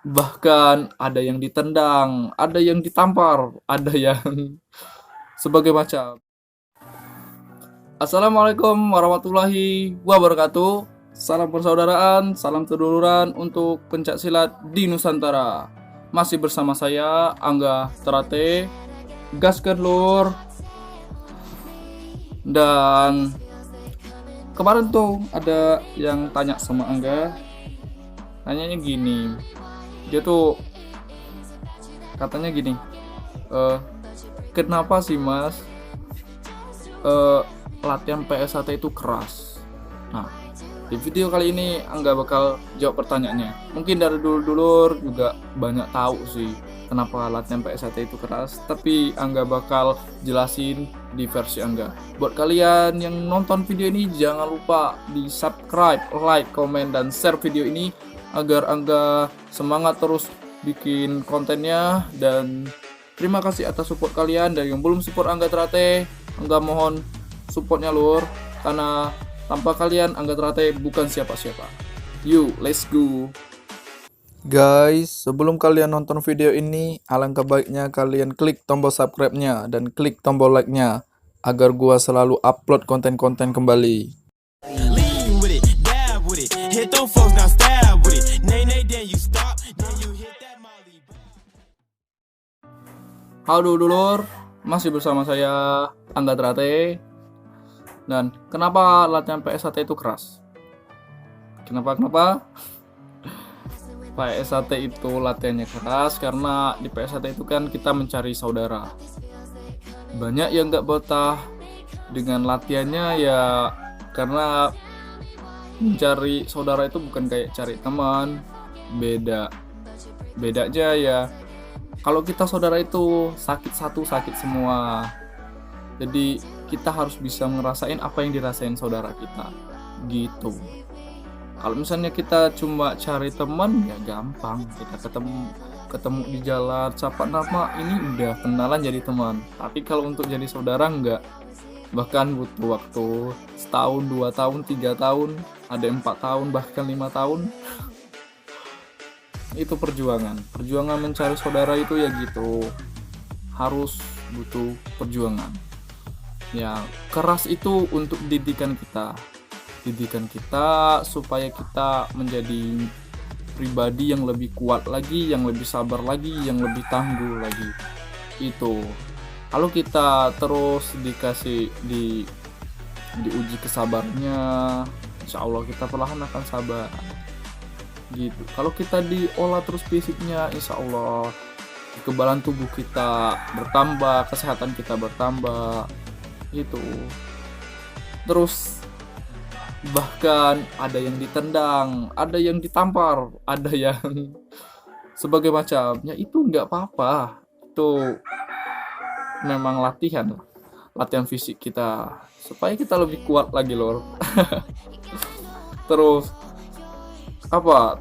bahkan ada yang ditendang, ada yang ditampar, ada yang sebagai macam. Assalamualaikum warahmatullahi wabarakatuh. Salam persaudaraan, salam keduluran untuk pencak silat di Nusantara. Masih bersama saya Angga Terate, gaskeun lur. Dan kemarin tuh ada yang tanya sama Angga, tanyanya gini, dia tuh katanya gini, kenapa sih mas latihan PSAT itu keras? Nah, di video kali ini Angga bakal jawab pertanyaannya. Mungkin dari dulur-dulur juga banyak tahu sih kenapa latihan PSAT itu keras, tapi Angga bakal jelasin di versi Angga. Buat kalian yang nonton video ini, jangan lupa di subscribe, like, komen, dan share video ini agar Angga semangat terus bikin kontennya. Dan terima kasih atas support kalian. Dan yang belum support Angga Terate, Angga mohon supportnya lur, karena tanpa kalian Angga Terate bukan siapa-siapa. Yuk, let's go. Guys, sebelum kalian nonton video ini, alangkah baiknya kalian klik tombol subscribe-nya dan klik tombol like-nya agar gua selalu upload konten-konten kembali. Lean with it, dab with it, hit them folks now stab with it. Nay, then you stop, then you hit that molly. Halo dulur, masih bersama saya Angga Terate. Dan kenapa latihan PSAT itu keras? Kenapa? PSAT itu latihannya keras karena di PSAT itu kan kita mencari saudara. Banyak yang gak betah dengan latihannya ya karena mencari saudara itu bukan kayak cari teman. Beda aja ya. Kalau kita saudara itu sakit satu sakit semua. Jadi kita harus bisa ngerasain apa yang dirasain saudara kita gitu. Kalau misalnya kita cuma cari teman ya gampang, kita ketemu di jalan, sapa nama, ini udah kenalan jadi teman. Tapi kalau untuk jadi saudara enggak, bahkan butuh waktu setahun, 2 tahun, 3 tahun, ada 4 tahun, bahkan 5 tahun. Itu perjuangan mencari saudara itu ya gitu, harus butuh perjuangan. Ya, keras itu untuk didikan kita supaya kita menjadi pribadi yang lebih kuat lagi, yang lebih sabar lagi, yang lebih tangguh lagi. Itu kalau kita terus diuji kesabarannya, insya Allah kita perlahan akan sabar gitu. Kalau kita diolah terus fisiknya, insya Allah kekebalan tubuh kita bertambah, kesehatan kita bertambah itu. Terus bahkan ada yang ditendang, ada yang ditampar, ada yang sebagai macamnya, itu nggak apa-apa. Itu memang latihan fisik kita supaya kita lebih kuat lagi lor. Terus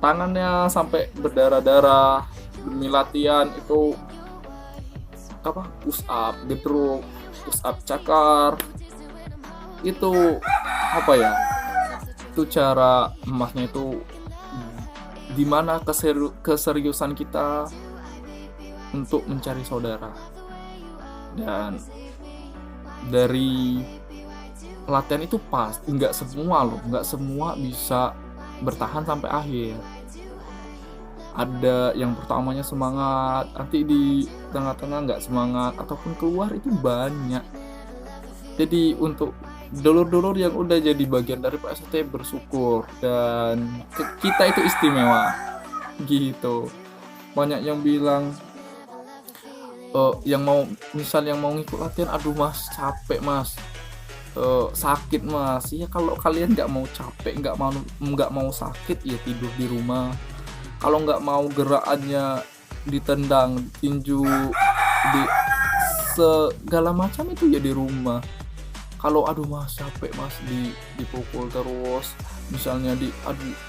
tangannya sampai berdarah-darah demi latihan itu push up, gedruk, push up cakar, itu itu cara emasnya itu dimana keseriusan kita untuk mencari saudara. Dan dari latihan itu pasti nggak semua bisa bertahan sampai akhir. Ada yang pertamanya semangat, nanti di tengah-tengah nggak semangat ataupun keluar, itu banyak. Jadi untuk dulur-dulur yang udah jadi bagian dari PSAT bersyukur, dan kita itu istimewa gitu. Banyak yang bilang yang mau ngikut latihan, aduh mas capek mas, sakit mas. Ya kalau kalian nggak mau capek, nggak mau sakit, ya tidur di rumah. Kalau nggak mau gerakannya ditendang, tinju, di segala macam, itu ya di rumah. Kalau aduh mas capek mas, dipukul terus, misalnya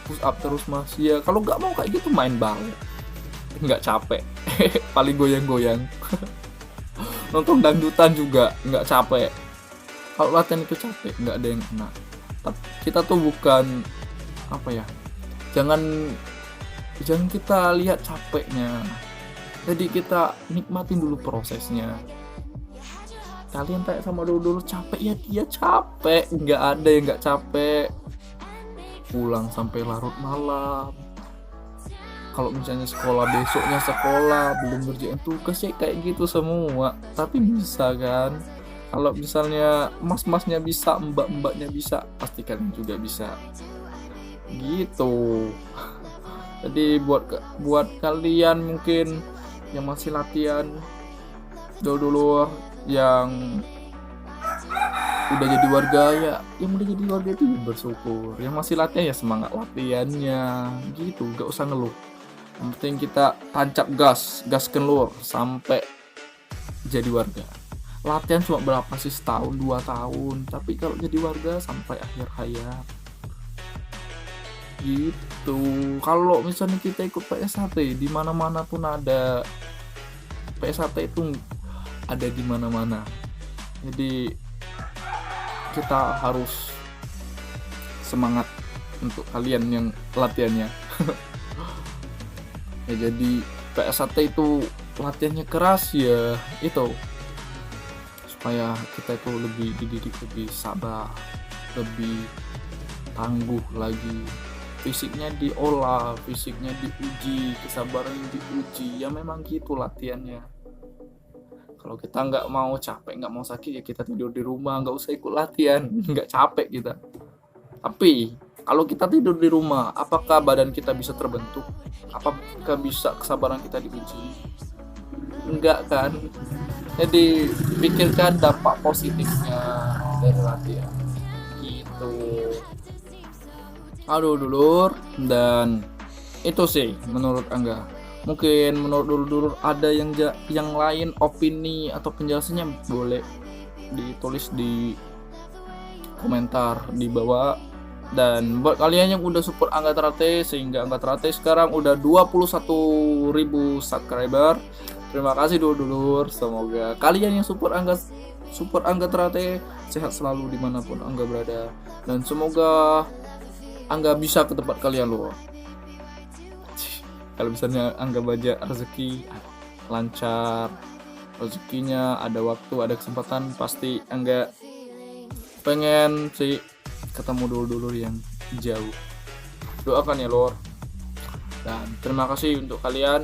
push up terus mas, ya kalau nggak mau kayak gitu main balet, nggak capek. Paling goyang-goyang. Nonton dangdutan juga nggak capek. Kalau latihan itu capek, nggak ada yang enak. Kita tuh bukan jangan jangan kita lihat capeknya, jadi kita nikmatin dulu prosesnya. Kalian tanya sama dulu capek, ya dia capek, nggak ada yang nggak capek, pulang sampai larut malam. Kalau misalnya sekolah, besoknya sekolah, belum ngerjain tugas, ya kayak gitu semua. Tapi bisa kan, kalau misalnya mas-masnya bisa, mbak-mbaknya bisa, pasti kalian juga bisa gitu. Jadi buat kalian mungkin yang masih latihan dulu, yang udah jadi warga, ya yang udah jadi warga itu bersyukur, yang masih latihan ya semangat latihannya gitu, gak usah ngeluh. Yang penting kita tancap gaskan lur sampai jadi warga. Latihan cuma berapa sih, setahun 2 tahun, tapi kalau jadi warga sampai akhir hayat gitu. Kalau misalnya kita ikut PSAT, di mana-mana pun ada. PSAT itu ada di mana-mana. Jadi kita harus semangat untuk kalian yang latihannya. Ya, jadi PSAT itu latihannya keras ya, itu supaya kita itu lebih dididik, lebih sabar, lebih tangguh lagi. Fisiknya diolah, fisiknya diuji, kesabaran diuji. Ya memang gitu latihannya. Kalau kita nggak mau capek, nggak mau sakit, ya kita tidur di rumah, nggak usah ikut latihan, nggak capek kita. Tapi kalau kita tidur di rumah, apakah badan kita bisa terbentuk? Apakah bisa kesabaran kita diuji? Enggak kan? Jadi pikirkan dampak positifnya dari latihan gitu. Aduh dulur, dan itu sih menurut Angga. Mungkin menurut dulur ada yang lain opini atau penjelasannya, boleh ditulis di komentar di bawah. Dan buat kalian yang udah support Angga Terate, sehingga Angga Terate sekarang udah 21.000 subscriber, terima kasih dulur. Semoga kalian yang support Angga Terate sehat selalu dimanapun Angga berada, dan semoga Angga bisa ke tempat kalian loh. Kalau misalnya Angga baca rezeki lancar, rezekinya ada waktu, ada kesempatan, pasti Angga pengen sih ketemu dulur-dulur yang jauh. Doakan ya lor. Dan terima kasih untuk kalian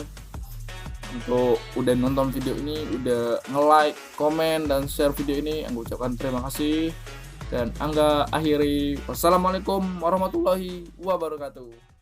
untuk udah nonton video ini, udah nge-like, komen, dan share video ini. Angga ucapkan terima kasih. Dan Angga akhiri. Wassalamualaikum warahmatullahi wabarakatuh.